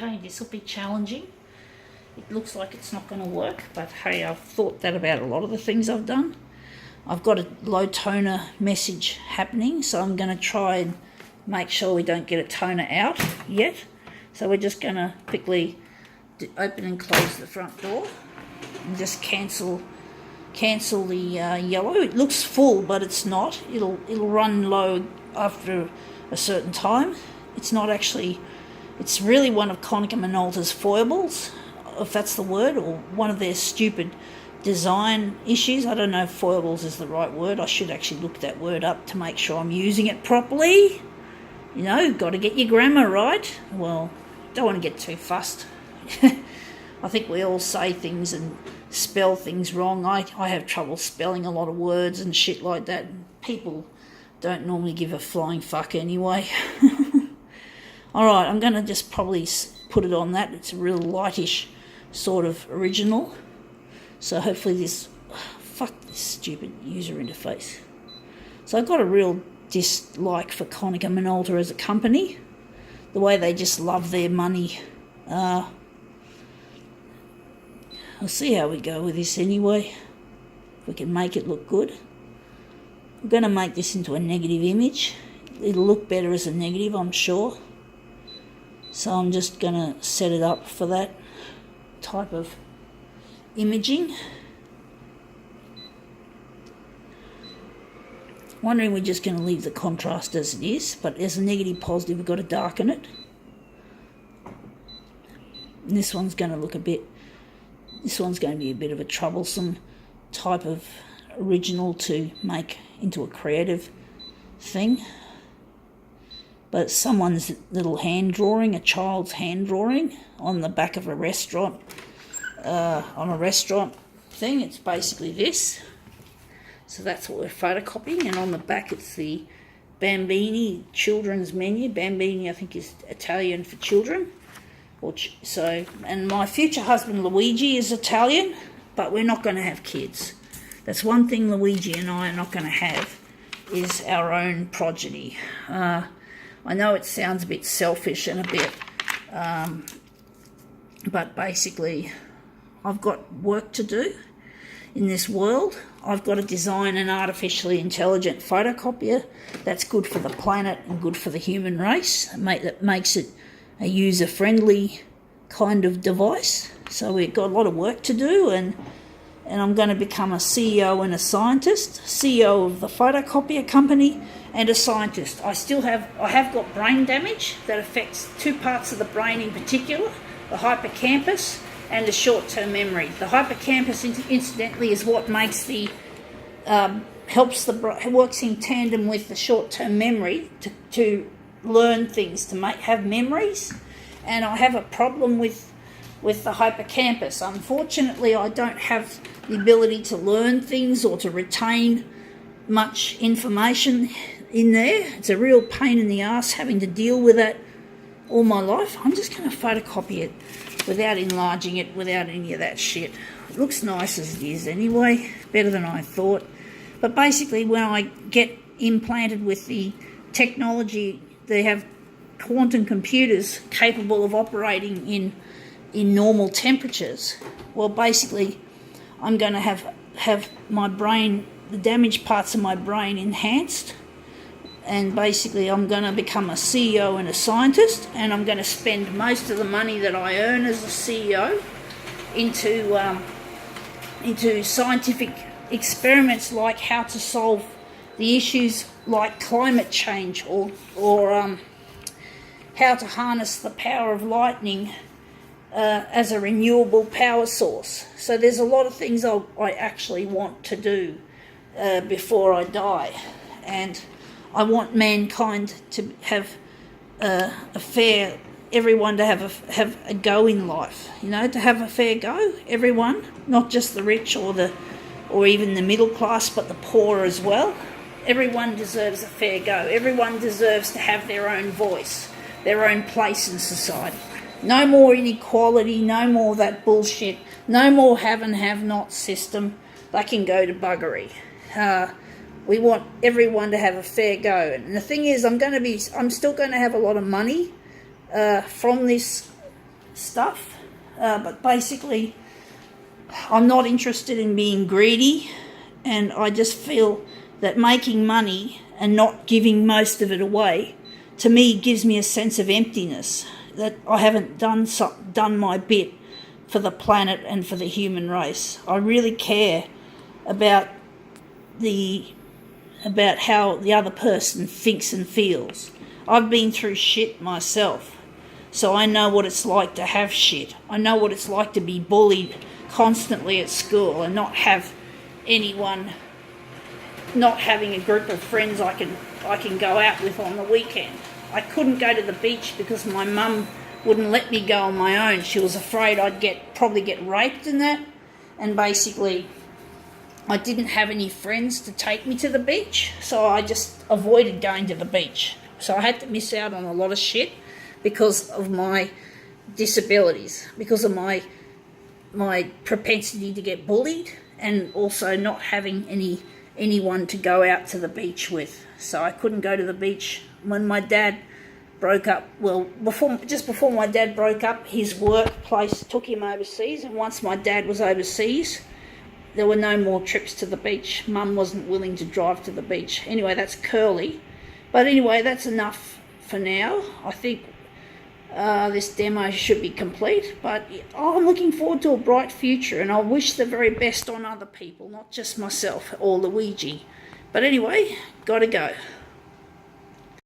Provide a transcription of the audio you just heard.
Okay, this will be challenging. It looks like it's not going to work, but hey, I've thought that about a lot of the things I've done. I've got a low toner message happening, so I'm going to try and make sure we don't get a toner out yet. So we're just going to quickly open and close the front door and just cancel the yellow. It looks full, but it's not. It'll run low after a certain time. It's not actually. It's really one of Konica Minolta's foibles, if that's the word, or one of their stupid design issues. I don't know if foibles is the right word. I should actually look that word up to make sure I'm using it properly. You know, got to get your grammar right. Well, don't want to get too fussed. I think we all say things and spell things wrong. I have trouble spelling a lot of words and shit like that. People don't normally give a flying fuck anyway. Alright, I'm going to just probably put it on that. It's a real lightish sort of original. So hopefully this... fuck this stupid user interface. So I've got a real dislike for Konica Minolta as a company. The way they just love their money. I'll see how we go with this anyway. If we can make it look good. I'm going to make this into a negative image. It'll look better as a negative, I'm sure. So I'm just going to set it up for that type of imaging. Wondering we're just going to leave the contrast as it is, but as a negative positive we've got to darken it. And this one's going to look this one's going to be a bit of a troublesome type of original to make into a creative thing. But someone's little hand drawing, a child's hand drawing on the back of a restaurant, on a restaurant thing. It's basically this. So that's what we're photocopying, and on the back it's the Bambini children's menu. Bambini, I think, is Italian for children. And my future husband Luigi is Italian, but we're not going to have kids. That's one thing Luigi and I are not going to have, is our own progeny. I know it sounds a bit selfish and a bit, but basically I've got work to do in this world. I've got to design an artificially intelligent photocopier that's good for the planet and good for the human race, that makes it a user-friendly kind of device. So we've got a lot of work to do, and I'm going to become a CEO and a scientist, CEO of the photocopier company and a scientist. I have got brain damage that affects two parts of the brain in particular, the hippocampus and the short-term memory. The hippocampus, incidentally, is what makes works in tandem with the short-term memory to learn things, to have memories. And I have a problem with the hippocampus. Unfortunately, I don't have the ability to learn things or to retain much information in there. It's a real pain in the ass having to deal with that all my life. I'm just going to photocopy it without enlarging it, without any of that shit. It looks nice as it is anyway, better than I thought. But basically, when I get implanted with the technology, they have quantum computers capable of operating in normal temperatures. Well, basically, I'm going to have my brain, the damaged parts of my brain, enhanced. And basically I'm going to become a CEO and a scientist, and I'm going to spend most of the money that I earn as a CEO into scientific experiments, like how to solve the issues like climate change, or how to harness the power of lightning as a renewable power source. So there's a lot of things I actually want to do before I die, and I want mankind to have everyone to have a go in life, to have a fair go, everyone, not just the rich or even the middle class, but the poor as well. Everyone deserves a fair go. Everyone deserves to have their own voice, their own place in society. No more inequality, no more that bullshit, no more have and have not system. They can go to buggery. We want everyone to have a fair go. And the thing is, I'm still going to have a lot of money from this stuff. But basically, I'm not interested in being greedy, and I just feel that making money and not giving most of it away, to me, gives me a sense of emptiness, that I haven't done my bit for the planet and for the human race. I really care about how the other person thinks and feels. I've been through shit myself, so I know what it's like to have shit. I know what it's like to be bullied constantly at school and not having a group of friends I can go out with on the weekend. I couldn't go to the beach because my mum wouldn't let me go on my own. She was afraid I'd probably get raped and that. And basically, I didn't have any friends to take me to the beach, so I just avoided going to the beach. So I had to miss out on a lot of shit because of my disabilities, because of my propensity to get bullied, and also not having anyone to go out to the beach with. So I couldn't go to the beach when my dad broke up. Well, just before my dad broke up, his workplace took him overseas, and once my dad was overseas, there were no more trips to the beach. Mum wasn't willing to drive to the beach. Anyway, that's curly. But anyway, that's enough for now. I think this demo should be complete, but I'm looking forward to a bright future, and I wish the very best on other people, not just myself or Luigi. But anyway, gotta go.